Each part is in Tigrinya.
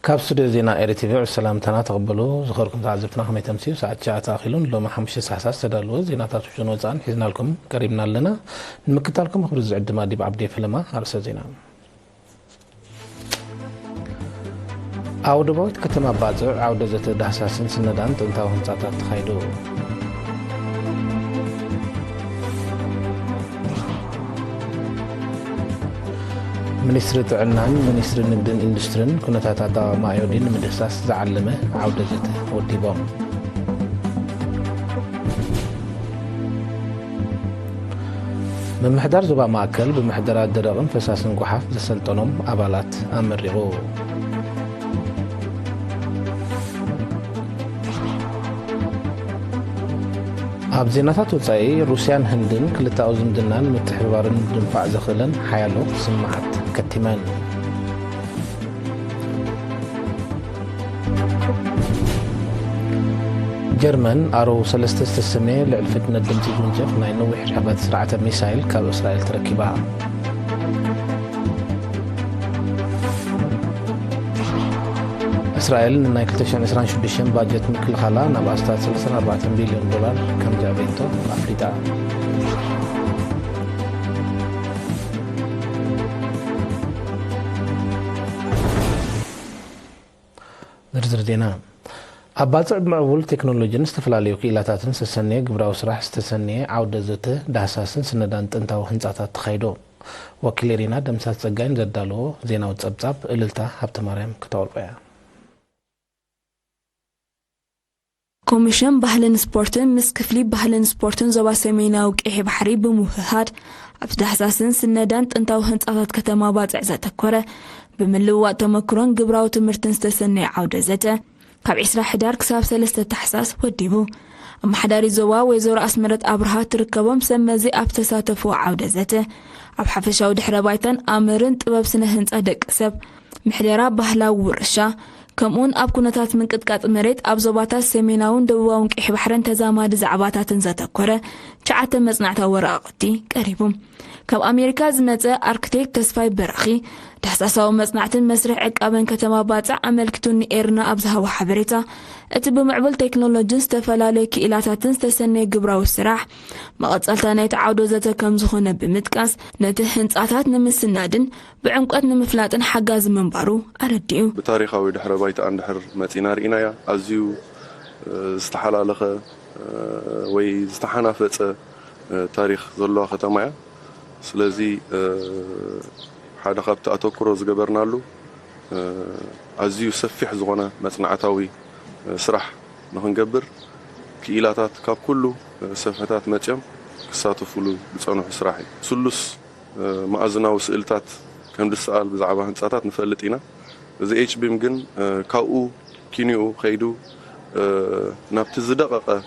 كابسود زينا RTV والسلام تنا تقبلوا زخركم تعزبنا خمي تمسيو ساعة شاعة تاخلون لو ما حمش ساعة تدلوا زينا تاتوشون وزان حزنا لكم قريبنا لنا نمكت لكم خبر الزعد مادي بعبدي فيلما عرس زينا عودة بويت كتما بازر عودة زت دهساسن سندان تنتاو هنساتات تخيدو منستر تعلنان منستر ندن اندسترين كنا تاتا ما يودين مدساس زعلمه عودة زت وديبام بمحضر زبا ماكل بمحضرات درغن فساسن قحاف زسلطنهم أبالات أمرغو أبزيناتات وصاي روسيان هندن كلتا أوزمدنان متحبارن دنفع زخلن حيالو سمعت كتمان جرمن أرو سلستس السنة لعلفتنا الدمتي جونجف ناينو وحرحبات سرعة ميسايل كالو إسرائيل تركبها إسرائيل نايكلتشان إسرائيل شدشن باجت مكل خلا نباستات 34 بليون دولار كم جابينتو أفريقيا زرزر دينا أباطع معول تكنولوجيا استفلاليو كيلاتاتن سسنية قبراو سراح استسنية عودة زته دهساسن سندان تنتاو هنساتات تخيدو وكيل رينا دمسات سقاين زدالو زينا وتصبصاب إللتا حبت مريم كتور بيا كوميشن بحلن سبورتن مس كفلي بحلن سبورتن زوا سميناو قحي بحري بموهاد عبد حساسن سندان تنتاو هنصاتات كتما باصع زتكره بملوا تمكرون قبراو تمرتن استسني عوده زته كاب 10 حدار كساب 3 تحساس وديبو اما حداري زوا ويزور اسمرت ابرها تركبهم سمزي ابتساتفو عوده زته اب حفشاو دحره بايتن امرن طبب سنه هنصا دق سب محدرا بحلاو ورشا كمون أب كنتات من قطقات مريت أب زباطات سميناون دواون قحي بحرن تزاماد زعباتات زتكره شعات مصنعتا وراقتي قريبهم كاب أمريكا زمزة أركتيك تسفاي برخي تحساساو مصنعتن مسرح عقابن كتما باطع أملكتوني إيرنا أبزها وحبريتا اتبو معبل تكنولوجين استفلالي كإلاتاتن استسني قبراو السراح مقصالتا نايت عودو زتا كمزخونة بمتكاس نتهنت آتات نمسنادن بعمقات نمفلاتن حقاز منبارو أرديو بتاريخاوي دحر بايت عن دحر ماتينار إنايا أزيو استحلالخة وي استحانا فتس تاريخ ظلوا ختمايا سلازي حدا خبت أتوكرو زقبرنالو أزيو سفح زغنا مصنعتاوي سرح نخنقبر كإلاتات كاب كله سفحتات ماتيام كساتفولو بتصانو سراحي سلس مأزنا وسئلتات كم دسال بزعبا هنساتات نفلتينا زي اتش بي مجن كاو كينيو خيدو نابتز دقيقة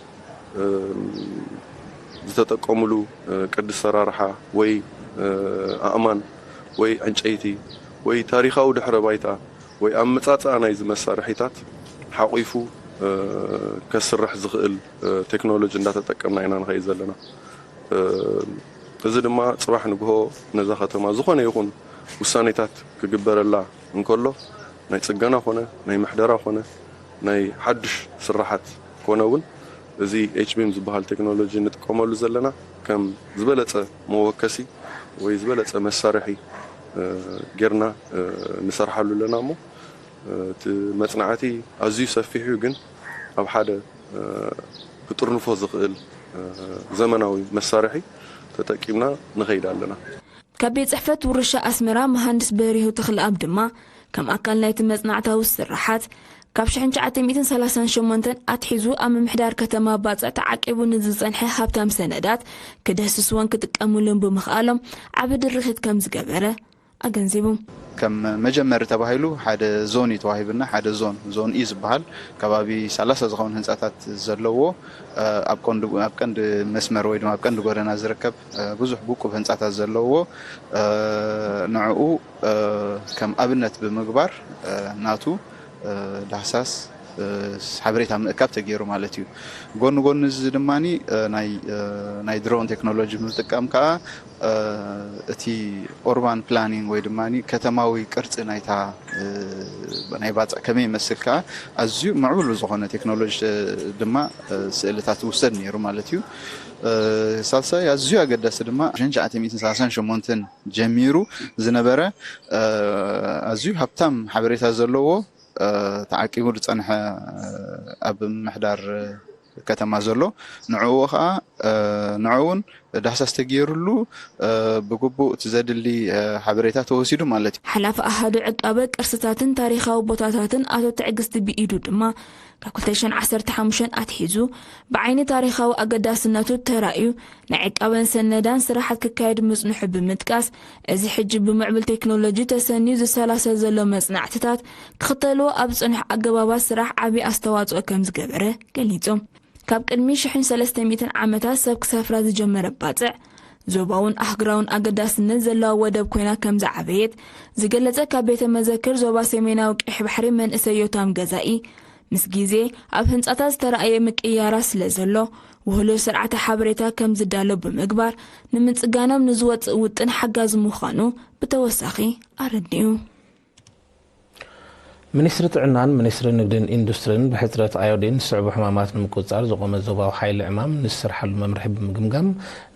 زتتقوملو قد سرارحة وي أمان وي أنشأيتي وي تاريخاو دحر بايتا وي أمتاتا أنا إذا مسارحيتات حقيفو كسرح زغل تكنولوجي نداتا تقمنا إنا نخيز لنا إذا ما صباح نقول نزاخة ما زخون يكون وسانيتات كجبر الله نقوله ناي تسجنا خونه ناي محدرة خونه ناي حدش سرحات كونون زي اتش بي مزبها التكنولوجي نتقملو زلنا كم زبلت موكسي ويزبلت مسارحي غيرنا نسرحلو لنا مو مصنعاتي أزيو سفيحو جن أو حدا كتر نفوز زقل زمناوي مسارحي تتأكيدنا نغيد لنا كبيت صحفت ورشا أسمرا مهندس بريهو تخل أبدما كم أكلنا يتمصنعتها والسراحات كابشحن شعاتي 238 أتحيزو أم محدار كتما باصع تعقبو نزصنحي هابتام سندات كدهسسوان كتقاملون بمخالم عبد الرخيت كم زغبره أجنزيبهم كم مجمر تباهيلو حد زوني توهيبنا حد زون إيز بحال كبابي سلاسة زخون هنساتات زلوه أبكند مسمر ويدم أبكند قرنا زركب بزح بوكو هنساتات زلوه نعو كم أبنت بمقبر ناتو لحساس حبريت هم كابت جيرو مالتيو قون زدماني ناي درون تكنولوجي متقام كا اتي اوربان بلانينغ ويدماني كتماوي قرص نايتا ናይ ባፅዕ ከመይ ይመስል ከዓ ኣዝዩ ምዕቡል ዝኾነ ቴክኖሎጂ ድማ ስእልታት ውሰድ ነይሩ ማለት እዩ ሳልሳይ ኣዝዩ ኣገዳሲ ድማ 1938 ጀሚሩ ዝነበረ ኣዝዩ ሃብታም ሓበሬታ ዘለዎ ተዓቂቡ ዝፀንሐ ኣብ ምሕዳር ከተማ ዘሎ ንዕኡ ከዓ ንዕውን ዳህሳስ ተገይሩሉ ብግቡእ ትዘድሊ ሓበሬታ ተወሲዱ ማለት እዩ ሓላፊ ኣሃዱ ዕቃበ ቅርስታትን ታሪኻዊ ቦታታትን ኣቶ ትዕግስቲ ብኢዱ ድማ ካብ 2015 ኣትሒዙ ብዓይኒ ታሪኻዊ ኣገዳስነቱ ተራእዩ ናይ ዕቃበን ሰነዳን ስራሓት ክካየድ ምጽንሑ ብምጥቃስ እዚ ሕጂ ብምዕብል ቴክኖሎጂ ተሰንዩ ዝሰላሰል ዘሎ መጽናዕትታት ክኽተልዎ ኣብ ጽኑሕ ኣገባባት ስራሕ ዓብዪ ኣስተዋጽኦ ከም ዝገበረ ገሊጾም ካብ ቅድሚ 1300 ዓመታት ሰብ ክሳፍራ ዝጀመረ ባፅዕ ዞባውን ኣህግራውን ኣገዳስነት ዘለዋ ወደብ ኮይና ከም ዝዓበየት ዝገለጸ ካብ ቤተ መዘክር ዞባ ሰሜናዊ ቀይሕ ባሕሪ መንእሰይ ዮታም ገዛኢ ምስ ግዜ ኣብ ህንጻታት ዝተረኣየ ምቅያራ ስለ ዘሎ ውህሉ ስርዓተ ሓበሬታ ከም ዝዳሎ ብምግባር ንምጽጋኖም ንዝወፅእ ውጥን ሓጋዝ ምዃኑ ብተወሳኺ ኣረዲኡ ሚኒስትሪ ጥዕናን ሚኒስትሪ ንግድን ኢንዱስትሪን ብሕፅረት ኣዮዲን ዝስዕቡ ሕማማት ንምቁፅፃር ዝቆመ ዞባዊ ሓይሊ ዕማም ንዝስርሓሉ መምርሒ ብምግምጋም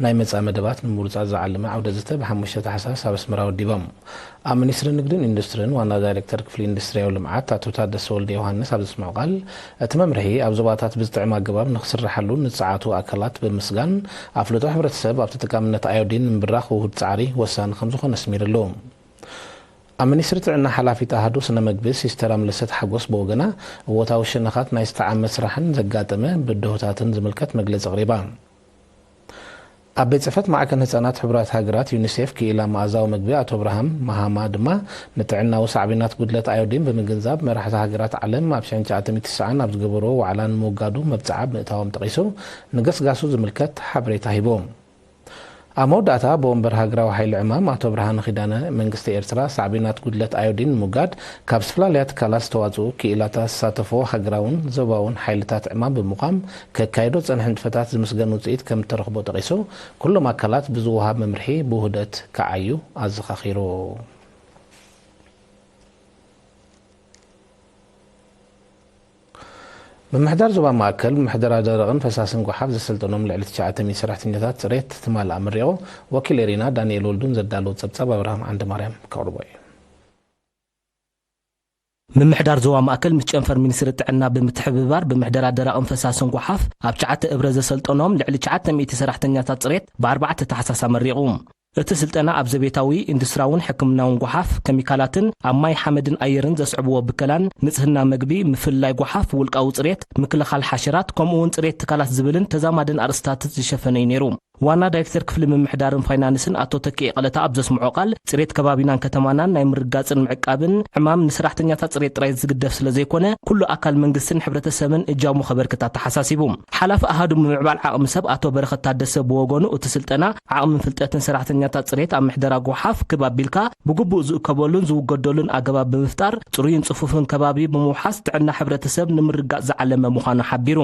ናይ መፃ መደባት ንምውፃእ ዝዓለመ ዓውደ ዘተ ብ5 ታሕሳስ ኣብ ኣስመራ ወዲቦም ኣብ ሚኒስትሪ ንግድን ኢንዱስትሪን ዋና ዳይሬክተር ክፍሊ ኢንዱስትርያዊ ልምዓት ኣቶ ታደሰ ወልደ ዮሃንስ ኣብ ዘስምዑ ቃል እቲ መምርሒ ኣብ ዞባታት ብዝጥዕም ኣገባብ ንክስርሓሉ ንፀዓቱ ኣካላት ብምስጋን ኣፍልጦ ሕብረተሰብ ኣብ ተጠቃምነት ኣዮዲን ንምብራኽ ውሁድ ፃዕሪ ወሳኒ ከም ዝኾነ ኣስሚሩሉ ኣብ ሚኒስትሪ ጥዕና ሓላፊት ኣሃዱ ስነ መግቢ ሲስተር ኣምለሰት ሓጎስ ብወገና እወታዊ ሽነኻት ናይ ዝተዓመት ስራሕን ዘጋጠመ ብድሆታትን ዝምልከት መግለፂ ኣቕሪባ ኣብ ቤት ፅሕፈት ማዕከን ህፃናት ሕቡራት ሃገራት ዩኒሴፍ ክኢላ ማእዛዊ መግቢ ኣቶ ብርሃም መሃማ ድማ ንጥዕናዊ ሳዕቢናት ጉድለት ኣዮዲን ብምግንዛብ መራሕቲ ሃገራት ዓለም ኣብ 1990 ኣብ ዝገበሮ ዋዕላ ንምውጋዱ መብፅዓ ምእታዎም ጠቂሱ ንገስጋሱ ዝምልከት ሓበሬታ ሂቦም ኣብ መወዳእታ ብወንበር ሃገራዊ ሓይሊ ዕማም ኣቶ ብርሃን ኺዳነ መንግስቲ ኤርትራ ሳዕቢናት ጉድለት ኣዮዲን ንምውጋድ ካብ ዝተፈላለያ ትካላት ዝተዋፅኡ ክኢላታት ዝሳተፎ ሃገራውን ዞባውን ሓይልታት ዕማም ብምዃም ከካይዶ ፀንሐ ንጥፈታት ዝምስገን ውፅኢት ከም እተረኽቦ ጠቂሱ ኩሎም ኣካላት ብዝወሃብ መምርሒ ብውህደት ከዓዩ ኣዘኻኺሩ ብምሕዳር ዞባ ማእከል ብምሕደራ ደረቕን ፈሳስን ጓሓፍ ዘሰልጠኖም ልዕሊ 900 ሰራሕተኛታት ፅሬት ትማልኣ ምሪኦ ወኪል ኤሪና ዳንኤል ወልዱን ዘዳለዎ ፀብጻብ ኣብርሃም ዓንዲ ማርያም ከቕርቦ እዩ ምምሕዳር ዞባ ማእከል ምስ ጨንፈር ሚኒስትሪ ጥዕና ብምትሕብባር ብምሕደራ ደረቕን ፈሳስን ጓሓፍ ኣብ 9 እብረ ዘሰልጠኖም ልዕሊ 900 ሰራሕተኛታት ፅሬት ብ4 ታሕሳስ ኣመሪቑ እቲ ስልጠና ኣብ ዘቤታዊ ኢንዱስትራውን ሕክምናውን ጓሓፍ ኬሚካላትን ኣብ ማይ ሓመድን ኣየርን ዘስዕብዎ ብከላን ንጽህና መግቢ ምፍላይ ጓሓፍ ውልቃዊ ፅሬት ምክልኻል ሓሸራት ከምኡውን ፅሬት ትካላት ዝብልን ተዛማድን ኣርስታት ዝሸፈነ እዩ ነይሩ ዋና ዳይሬክተር ክፍሊ ምምሕዳርን ፋይናንስን ኣቶ ተኪ ቀለታ ኣብ ዘስምዖ ቃል ፅሬት ከባቢናን ከተማናን ናይ ምርጋፅን ምዕቃብን ዕማም ንሰራሕተኛታት ፅሬት ጥራይ ዝግደፍ ስለ ዘይኮነ ኩሉ ኣካል መንግስትን ሕብረተሰብን እጃሙ ከበርክታት ተሓሳሲቡ ሓላፊ ኣሃዱ ምዕባል ዓቕሚ ሰብ ኣቶ በረኸት ታደሰ ብወገኑ እቲ ስልጠና ዓቕምን ፍልጠትን ሰራሕተኛታት ፅሬት ኣብ ምሕደራ ጓሓፍ ክባቢልካ ብግቡእ ዝእከበሉን ዝውገደሉን ኣገባብ ብምፍጣር ፅሩይን ፅፉፍን ከባቢ ብምውሓስ ጥዕና ሕብረተሰብ ንምርጋፅ ዝዓለመ ምዃኑ ሓቢሩ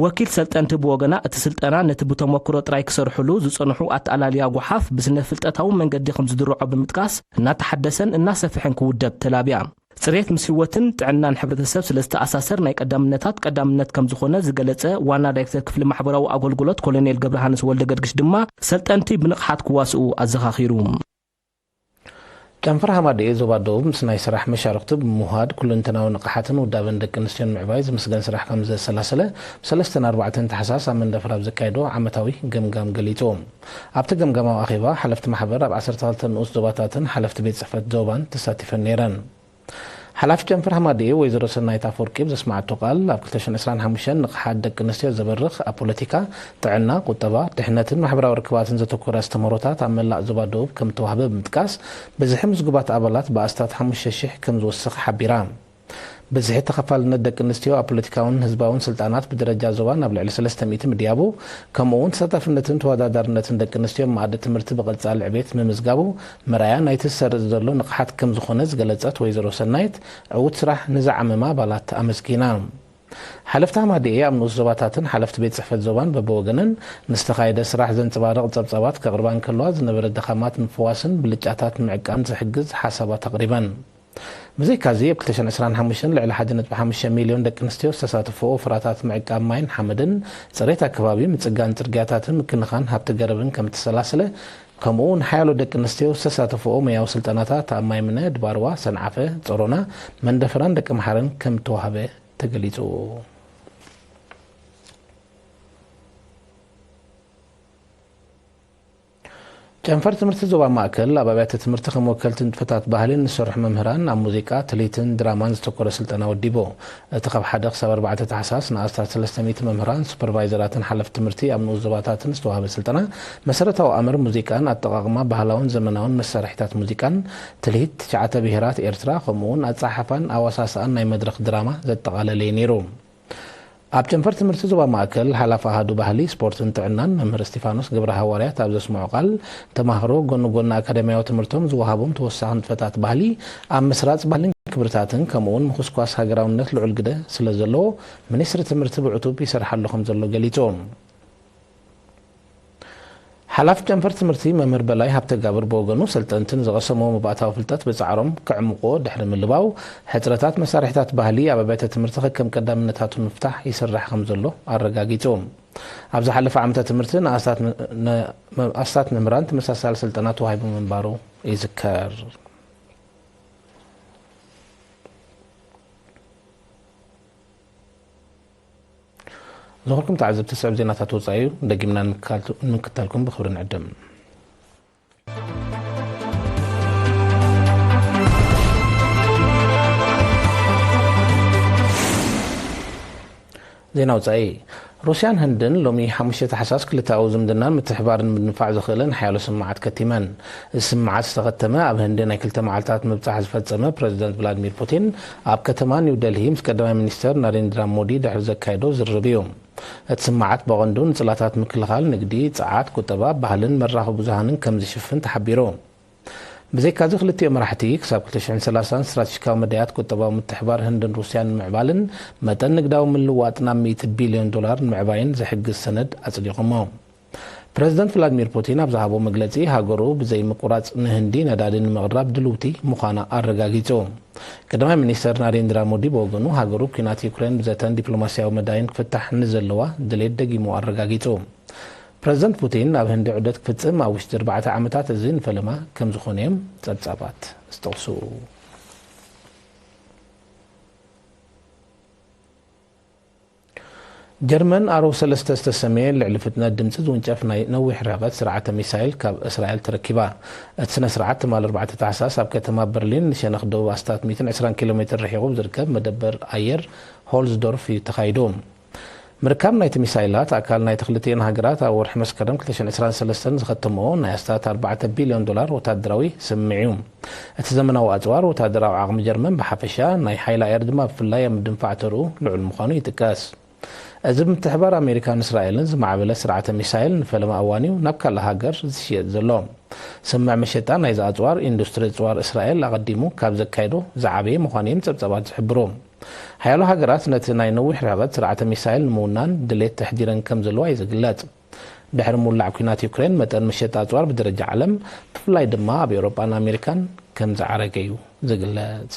ወኪል ሰልጠንቲ ብወገና እቲ ስልጠና ነቲ ብተመክሮ ጥራይ ክሰርሕሉ ዝጸንሑ ኣተኣላልያ ጓሓፍ ብስነ ፍልጠታዊ መንገዲ ከም ዝድርዖ ብምጥቃስ እናተሓደሰን እናሰፍሕን ክውደብ ተላብያ ፅሬት ምስ ህይወትን ጥዕናን ሕብረተሰብ ስለዝተኣሳሰር ናይ ቀዳምነት ከም ዝኾነ ዝገለጸ ዋና ዳይሬክተር ክፍሊ ማሕበራዊ ኣገልግሎት ኮሎኔል ገብረሃንስ ወልደ ገድግሽ ድማ ሰልጠንቲ ብንቕሓት ክዋስኡ ኣዘኻኺሩ ጨንፈር ሃማዴ ዞባ ደቡብ ምስ ናይ ስራሕ መሻርክቲ ብምውሃድ ኩልንተናዊ ንቕሓትን ውዳበን ደቂ ኣንስትዮን ምዕባይ ዝምስገን ስራሕ ከም ዘሰላሰለ ብ3-4 ታሕሳስ ኣብ መንደፈር ኣብ ዘካየዶ ዓመታዊ ገምጋም ገሊፆም ኣብቲ ገምጋማዊ ኣኼባ ሓለፍቲ ማሕበር ኣብ 12 ንኡስ ዞባታትን ሓለፍቲ ቤት ፅሕፈት ዞባን ተሳቲፈን ነይረን ሓላፊ ጨንፈር ሃማዴ ወይዘሮ ሰናይት ኣፈወርቂ ዘስማዓቶ ቃል ኣብ 2025 ንቕሓት ደቂ ኣንስትዮ ዘበርኽ ኣብ ፖለቲካ ጥዕና ቁጠባ ድሕነትን ማሕበራዊ ርክባትን ዘተኮረ ኣስተምህሮታት ኣብ መላእ ዞባ ደቡብ ከም ተዋህበ ብምጥቃስ ብዝሒ ምዝጉባት ኣባላት ብኣስታት 5,000 ከም ዝወስኽ ሓቢራ ብዝሒ ተኸፋልነት ደቂ ኣንስትዮ ኣብ ፖለቲካውን ህዝባውን ስልጣናት ብደረጃ ዞባ ናብ ልዕሊ 300 ምድያቡ ከምኡውን ተሳታፍነትን ተወዳዳርነትን ደቂ ኣንስትዮ ማኣዲ ትምህርቲ ብቐጻሊ ዕቤት ምምዝጋቡ መራያ ናይቲ ዝሰርፅ ዘሎ ንቕሓት ከም ዝኾነ ዝገለጸት ወይዘሮ ሰናይት ዕዉት ስራሕ ንዝዓመማ ኣባላት ኣመስጊና ሓለፍቲ ሃማዴ ኣብ ንኡስ ዞባታትን ሓለፍቲ ቤት ፅሕፈት ዞባን በብወገነን ንዝተኻየደ ስራሕ ዘንፅባረቕ ፀብጻባት ከቕርባን ከለዋ ዝነበረ ደኻማት ምፍዋስን ብልጫታት ምዕቃን ዝሕግዝ ሓሳባት ኣቕሪበን مزي كازي ب 2025 لعلى 1.5 مليون دቂ ኣንስትዮ ዝተሳተፈኦ ፍራታት ምዕቃብ ማይን ሓመድን ፅሬት ኣከባቢ ምፅጋን ፅርግያታትን ምክንኻን ሃብቲ ገረብን ከም ተሰላሰለ ከምኡውን ሓያሎ ደቂ ኣንስትዮ ዝተሳተፈኦ ሙያዊ ስልጠናታት ኣብ ማይምነ ድባርዋ ሰንዓፈ ጾሮና መንደፈራን ደቂ መሓረን ከም ተዋህበ ተገሊጹ ጨንፈር ትምህርቲ ዞባ ማእከል ኣብ ኣብያተ ትምህርቲ ከም ወከልትን ንጥፈታት ባህልን ንሰርሑ መምህራን ኣብ ሙዚቃ ትልሂትን ድራማን ዝተኮረ ስልጠና ወዲቦ እቲ ካብ 1 ክሳብ 4 ታሕሳስ ንኣስታት 300 መምህራን ሱፐርቫይዘራትን ሓለፍቲ ትምህርቲ ኣብ ንኡስ ዞባታትን ዝተዋህበ ስልጠና መሰረታዊ ኣምር ሙዚቃን ኣጠቃቅማ ባህላውን ዘመናውን መሳርሒታት ሙዚቃን ትልሂት 9 ብሄራት ኤርትራ ከምኡውን ኣፀሓሕፋን ኣዋሳስኣን ናይ መድረክ ድራማ ዘጠቃለለ ነይሩ ኣብ ጨንፈር ትምህርቲ ዞባ ማእከል ሓላፍ ኣሃዱ ባህሊ ስፖርትን ጥዕናን መምህር እስጢፋኖስ ገብረ ሃዋርያት ኣብ ዘስምዑ ቃል ተማሃሮ ጎኒ ኣካደሚያዊ ትምህርቶም ዝወሃቦም ተወሳኺ ንጥፈታት ባህሊ ኣብ ምስራፅ ባህልን ክብርታትን ከምኡውን ምኩስኳስ ሃገራውነት ልዑል ግደ ስለ ዘለዎ ሚኒስትሪ ትምህርቲ ብዕቱብ ይሰርሓሉ ከም ዘሎ ገሊፆም ሓላፍ ጨንፈር ትምህርቲ መምህር በላይ ሃብተጋብር ብወገኑ ሰልጠንትን ዝቐሰምዎ መባእታዊ ፍልጠት በፃዕሮም ክዕምቆ ድሕሪ ምልባው ሕፅረታት መሳርሒታት ባህሊ ኣብ ኣብያተ ትምህርቲ ከከም ቀዳምነታቱ ምፍታሕ ይስራሕ ከም ዘሎ ኣረጋጊፆም ኣብ ዝሓለፈ ዓመተ ትምህርቲ ንኣስታት መምህራን ተመሳሳሊ ስልጠና ተዋሂቡ ምንባሩ ይዝከር زخركم تعزب تسعب زينات توصايو دقيمنا نكتالكم بخبر نعدم زينا وصاي روسيان هندن لومي حمشة حساس كلتا زمدنان متحبار بنفع زخلن حيالو سماعات كتيمان السماعات استغتما اب هندن كلتا معلتات مبتاح زفصمه بريزيدنت فلاديمير بوتين اب كتمان يودلهي مسقدماي مينستر ناريندرا مودي دحر زكايدو زربيوم السماعات بغندون صلاتات مكلخال نقدي صعات كتبا ባህልን መራኸ ብዙሃንን ከም ዝሽፍን ተሓቢሮም بزي كازو خلتي مراحتي كساب 2030 استراتيجيكاو مديات كتباو متحبار هندن روسيان معبالن متن نقداو من لواتنا 100 بليون دولار معباين زحق السند أصدقهم بريزيدنت فلاديمير بوتين أبزهابو مجلسي هاجرو بزي مقراص نهندي ندادن مغرب دلوتي مخانا أرغاغيتو كدما مينستر ناريندرا مودي بوغنو هاجرو كينات يوكرين بزتن دبلوماسياو مداين كفتح نزلوا دليل دقيمو أرغاغيتو بريزيدنت بوتين ኣብ ህንዲ ዑደት ክፍፅም ኣብ ውሽጢ 4 ዓመታት እዚ ንፈለማ ከም ዝኾነ እዮም ጸብጻባት ዝተወሱ ጀርመን ኣረብ ሰለስተ ዝተሰመየ ልዕሊ ፍጥነት ድምፂ ዝውንጨፍ ናይ ነዊሕ ርሕቀት ስርዓተ ሚሳይል ካብ እስራኤል ተረኪባ እቲ ስነ ስርዓት ትማል 4 ታሕሳስ ኣብ ከተማ በርሊን ንሸነኽ ደቡብ ኣስታት 120 ኪሎ ሜትር ርሒቑ ዝርከብ መደበር ኣየር ሆልዝዶርፍ ተኻይዱ مركب نايت ميسايلات أكال نايت خلتين هاجرات أو رح مسكرم 2023 زختموا نايستات 4 بليون دولار وتدراوي سمعيهم اتزمنا وأزوار وتدراو عقم جرمن بحفشة ناي حيلا يردما في الله يمدن فاعترو لعل مخانو يتكاس أزم تحبار أمريكان إسرائيلنز مع بلا سرعة ميسايل فلما أوانيو نبكى لهاجر زيشيت زلوم سمع مشيتان نايز أزوار إندستري زوار إسرائيل أقدمو كابز كايدو زعابي مخانيم تبتبات زحبروم حيالو هاجرات نتناي نوح رغبت سرعة ميسايل مونان دليت تحديرا كم زلوا يزقلات دحر مولع كينات يوكرين متن مشيت أزوار بدرجة عالم بفلاي دما بأوروبا أمريكان كم زعرقيو زقلات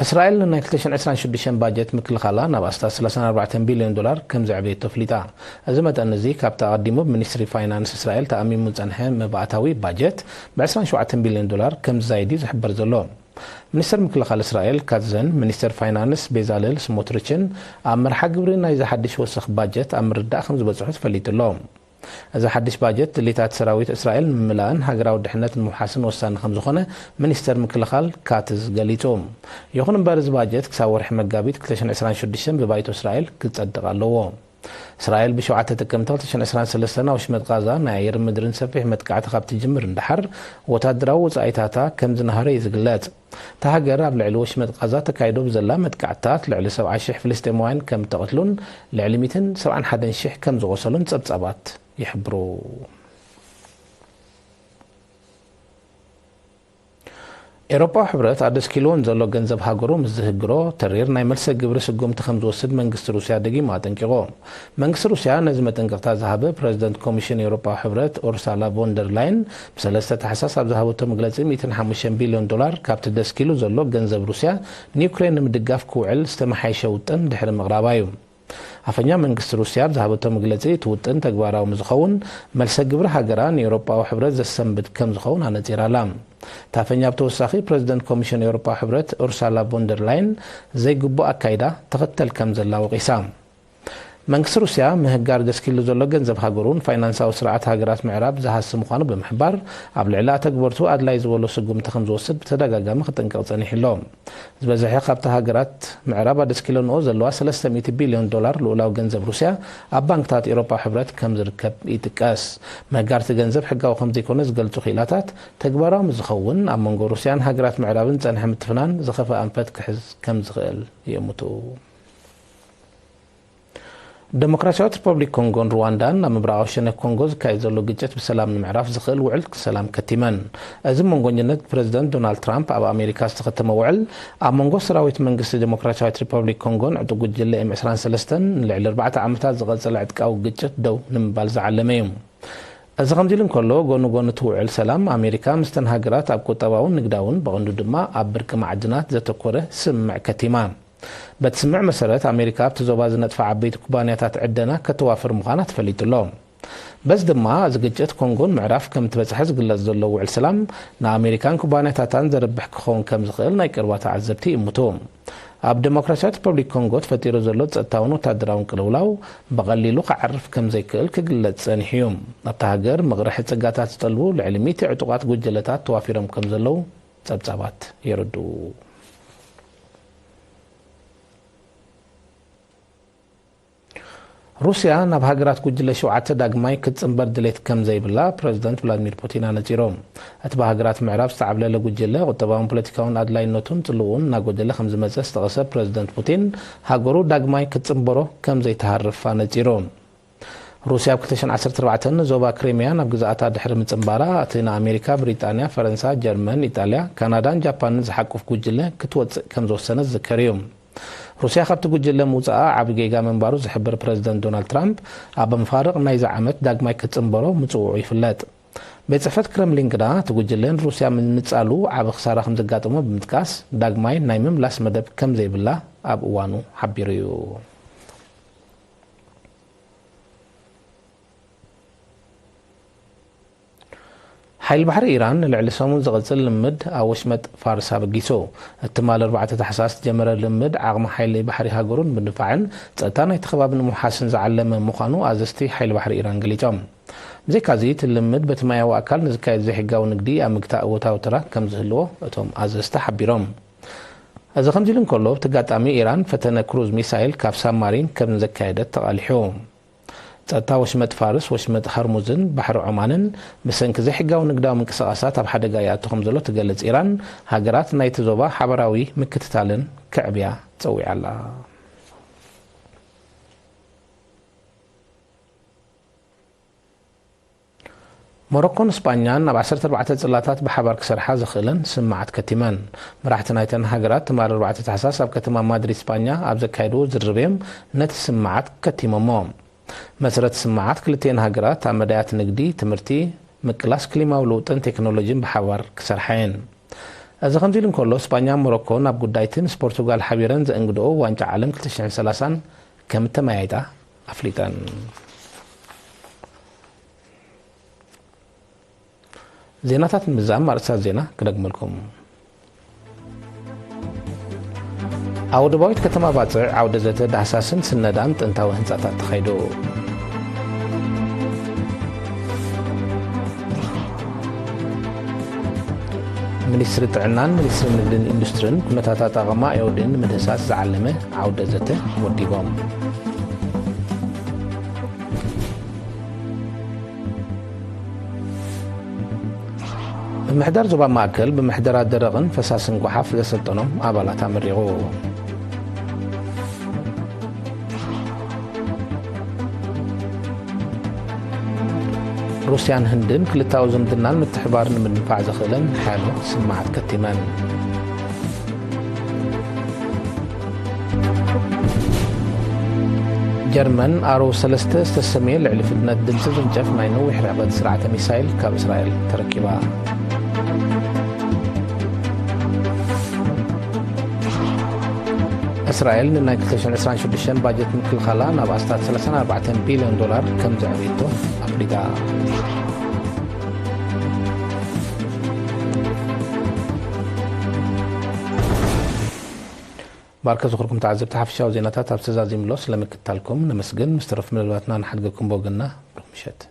إسرائيل لنا 2026 باجت مثل خلا نبأستا 34 بليون دولار كم زعبيت تفليتا أزمة النزي كاب تقدمه بمنستري فاينانس إسرائيل تأمين مزنحة مبعتاوي باجت ب 27 بليون دولار كم زايدي زحبر زلوم منستر مثل خلا إسرائيل كاتزن منستر فاينانس بيزاليل سموتريتشن أمر حقبرنا إذا حدش وسخ باجت أمر دا 5 بزحوت فليت اللوم إذا حدش باجت اللي تات سراويت إسرائيل ملان هاجراو دحنة المحاسن وسان خمسخونة منستر مكلخال كاتز قاليتهم يخون بارز باجت كساور حمد قابيت 2026 ببايت إسرائيل كتصدق اللوم إسرائيل بشوعة تكمتل 2023 وشمت غازا ناير مدرن سفيح متقعت خاب تجمر اندحر وتدراو زايتاتا كم زنهار يزقلات تهاجر قبل علو شمت غازا تكايدو بزلا متقعتات لعلي 7 شيح فلسطينيين كم تقتلون لعلي 271 شيح كم زغسلون صبصبات يحبروا ኤሮፓ ሕብረት ኣደስ ኪሎን ዘሎ ገንዘብ ሃገሩ ምስ ዝህግሮ ተሪር ናይ መልሰ ግብሪ ስጉምቲ ከም ዝወስድ መንግስቲ ሩስያ ደጊሙ ኣጠንቂቑ መንግስቲ ሩስያ ነዚ መጠንቀቕታ ዝሃበ ፕረዚደንት ኮሚሽን ኤሮፓ ሕብረት ኡርሳላ ቮንደር ላይን ብ3 ታሕሳስ ኣብ ዝሃበቶ መግለፂ 105 ቢልዮን ዶላር ካብቲ ደስ ኪሉ ዘሎ ገንዘብ ሩስያ ንዩክሬን ንምድጋፍ ክውዕል ዝተመሓየሸ ውጥን ድሕሪ ምቕራባ እዩ ኣፈኛ መንግስቲ ሩስያ ብዝሃበቶ መግለፂ እቲ ውጥን ተግባራዊ ምዝኸውን መልሰ ግብሪ ሃገራ ንኤሮፓዊ ሕብረት ዘሰንብድ ከም ዝኸውን ኣነፂራላ ታፈኛ ብተወሳኺ ፕረዚደንት ኮሚሽን ኤሮፓ ሕብረት ኡርሳላ ቮንደር ላይን ዘይግቡእ ኣካይዳ ተኸተል ከም ዘላ ወቂሳ መንግስቲ ሩስያ ምህጋር ደስ ኪሉ ዘሎ ገንዘብ ሃገሩን ፋይናንሳዊ ስርዓት ሃገራት ምዕራብ ዝሃስብ ምዃኑ ብምሕባር ኣብ ልዕሊ ተግበርቱ ኣድላይ ዝበሎ ስጉምቲ ከም ዝወስድ ብተደጋጋሚ ክጥንቀቕ ፀኒሑ ኣሎ ዝበዝሐ ካብቲ ሃገራት ምዕራብ ደስ ኪሎንኦ ዘለዋ 300 ቢልዮን ዶላር ልኡላዊ ገንዘብ ሩስያ ኣብ ባንክታት ኤሮፓ ሕብረት ከም ዝርከብ ይጥቀስ ምህጋርቲ ገንዘብ ሕጋዊ ከም ዘይኮነ ዝገልጹ ኺላታት ተግባራዊ ዝኸውን ኣብ መንጎ ሩስያን ሃገራት ምዕራብን ጸንሐ ምትፍናን ዝኸፈ ኣንፈት ክሕዝ ከም ዝኽእል ይእምቱ ዲሞክራሲያዊት ሪፐብሊክ ኮንጎን ሩዋንዳን ኣብ ምብራቃዊ ሸነኽ ኮንጎ ዝካየድ ዘሎ ግጭት ብሰላም ንምዕራፍ ዝኽእል ውዕል ሰላም ከቲመን እዚ መንጎኝነት ፕረዚደንት ዶናልድ ትራምፕ ኣብ ኣሜሪካ ዝተኸተመ ውዕል ኣብ መንጎ ሰራዊት መንግስቲ ዲሞክራሲያዊት ሪፐብሊክ ኮንጎን ዕጡቅ ጉጅለ M23 ንልዕሊ 4 ዓመታት ዝቐፀለ ዕጥቃዊ ግጭት ደው ንምባል ዝዓለመ እዩ እዚ ከምዚ ኢሉ እንከሎ ጎኑ ጎኑ እቲ ውዕል ሰላም ኣሜሪካ ምስተን ሃገራት ኣብ ቁጠባውን ንግዳውን ብቐንዱ ድማ ኣብ ብርቂ ማዕድናት ዘተኮረ ስምምዕ ከቲማ በትስምዕ መሰረት ኣሜሪካ ኣብቲ ዞባ ዝነጥፋ ዓበይቲ ኩባንያታት ዕደና ከተዋፍር ምዃና ተፈሊጡሎ በዚ ድማ እዚ ግጭት ኮንጎን ምዕራፍ ከም ትበፅሐ ዝግለጽ ዘሎ ውዕል ሰላም ንኣሜሪካን ኩባንያታታን ዘርብሕ ክኸውን ከም ዝኽእል ናይ ቅርባ ተዓዘብቲ ይእምቱ ኣብ ዲሞክራሲያዊት ሪፐብሊክ ኮንጎ ተፈጢሩ ዘሎ ፀጥታውን ወታደራውን ቅልውላው ብቐሊሉ ክዓርፍ ከም ዘይክእል ክግለጽ ጸኒሑ እዩ ኣብቲ ሃገር መቕርሒ ፀጋታት ዝጠልቡ ልዕሊ 100 ዕጡቃት ጉጅለታት ተዋፊሮም ከም ዘለው ጸብጻባት የረድኡ ሩስያ ናብ ሃገራት ጉጅለ 7 ዳግማይ ክትጽምበር ድሌት ከም ዘይብላ ፕረዚደንት ቭላድሚር ፑቲን ኣነጺሮም እቲ ብሃገራት ምዕራብ ዝተዓብለለ ጉጅለ ቁጠባውን ፖለቲካውን ኣድላይነቱን ጽልኡን እናጎደለ ከም ዝመፀ ዝተቐሰ ፕረዚደንት ፑቲን ሃገሩ ዳግማይ ክትጽምበሮ ከም ዘይተሃርፍ ኣነጺሮም ሩስያ ኣብ 2014 ዞባ ክሪሚያ ናብ ግዛኣታ ድሕሪ ምጽምባራ እቲ ንኣሜሪካ ብሪጣንያ ፈረንሳ ጀርመን ኢጣልያ ካናዳን ጃፓንን ዝሓቁፍ ጉጅለ ክትወፅእ ከም ዝወሰነ ዝዝከር እዩ ሩስያ ካብቲ ጉጅለ ምውፃኣ ዓብ ጌጋ መንባሩ ዝሕብር ፕረዚደንት ዶናልድ ትራምፕ ኣብ ምፋርቕ ናይዚ ዓመት ዳግማይ ክትጽምበሮ ምጽውዑ ይፍለጥ ቤት ጽሕፈት ክረምሊን ግና እቲ ጉጅለን ሩስያ ምንጻሉ ዓብ ክሳራ ከም ዘጋጥሞ ብምጥቃስ ዳግማይ ናይ ምምላስ መደብ ከም ዘይብላ ኣብ እዋኑ ሓቢሩ እዩ ሓይል ባሕሪ ኢራን ንልዕሊ ሰሙን ዝቕፅል ልምድ ኣብ ወሽመጥ ፋርስ ኣበጊሶ እትማል 4 ታሕሳስ ጀመረ ልምድ ዓቕሚ ሓይሊ ባሕሪ ሃገሩን ብንፋዕን ፀጥታ ናይቲ ከባቢ ንምሓስን ዝዓለመ ምዃኑ ኣዘዝቲ ሓይሊ ባሕሪ ኢራን ገሊፆም ብዘይካዚ እቲ ልምድ በቲ ማያዊ ኣካል ንዝካየድ ዘይሕጋዊ ንግዲ ኣብ ምግታእ እወታዊ ተራ ከም ዝህልዎ እቶም ኣዘዝቲ ሓቢሮም እዚ ከምዚ ኢሉ እንከሎ ብተጋጣሚ ኢራን ፈተነ ክሩዝ ሚሳይል ካብ ሳብማሪን ከም ዘካየደት ተቓሊሑ ፀጥታ ወሽመጥ ፋርስ ወሽመጥ ሃርሙዝን ባሕሪ ዑማንን ብሰንኪ ዘይሕጋዊ ንግዳዊ ምንቅስቓሳት ኣብ ሓደጋ ይኣቱ ከም ዘሎ ትገልጽ ኢራን ሃገራት ናይቲ ዞባ ሓበራዊ ምክትታልን ክዕብያ ፀዊዓላ ሞሮኮን እስጳኛን ኣብ 14 ጽላታት ብሓባር ክሰርሓ ዝኽእለን ስምዓት ከቲመን መራሕቲ ናይተን ሃገራት ትማል 4 ታሕሳስ ኣብ ከተማ ማድሪድ እስጳኛ ኣብ ዘካየድዎ ዝርርብዮም ነቲ ስምዓት ከቲሞሞ መሰረት ስምዓት ክልቴን ሃገራት ኣብ መዳያት ንግዲ ትምህርቲ ምቅላስ ክሊማዊ ለውጥን ቴክኖሎጂን ብሓባር ክሰርሓየን እዚ ከምዚ ኢሉ እንከሎ እስጳኛ ሞሮኮን ኣብ ጉዳይትን ፖርቱጋል ሓቢረን ዘእንግድኦ ዋንጫ ዓለም 2030 ከም ተመያይጣ ኣፍሊጠን ዜናታት ምዛም ማርሳት ዜና ክደግመልኩም ኣብ ደቡባዊት ከተማ ባፅዕ ዓውደ ዘተ ዳህሳስን ስነዳን ጥንታዊ ህንፃታት ተኻይዱ ሚኒስትሪ ጥዕናን ሚኒስትሪ ንግድን ኢንዱስትሪን ኩነታት ኣጠቓቕማ ኣዮዲን ንምድህሳስ ዝዓለመ ዓውደ ዘተ ወዲቦም ብምሕዳር ዞባ ማእከል ብምሕደራት ደረቕን ፈሳስን ጓሓፍ ዘሰልጠኖም ኣባላት ኣመሪቑ روسيان هندن كلتاو زمدنان متحبار من نفع زخلن حالو سمعت كتمان جرمن أرو سلسته استسمية لعلفدنا الدمسة زنجف ما ينوح رعبة سرعة ميسايل كاب إسرائيل تركبها إسرائيل نايك تشن إسرائيل شدشن باجت من كل خلا ناب أستاد 34 بليون دولار كم زعبيته أفريقيا باركة زخركم تعذب تحفشا وزيناتات أبسزازي ملوس لمكتالكم نمسجن مسترف من الواتنا نحدقكم بوغنا مشات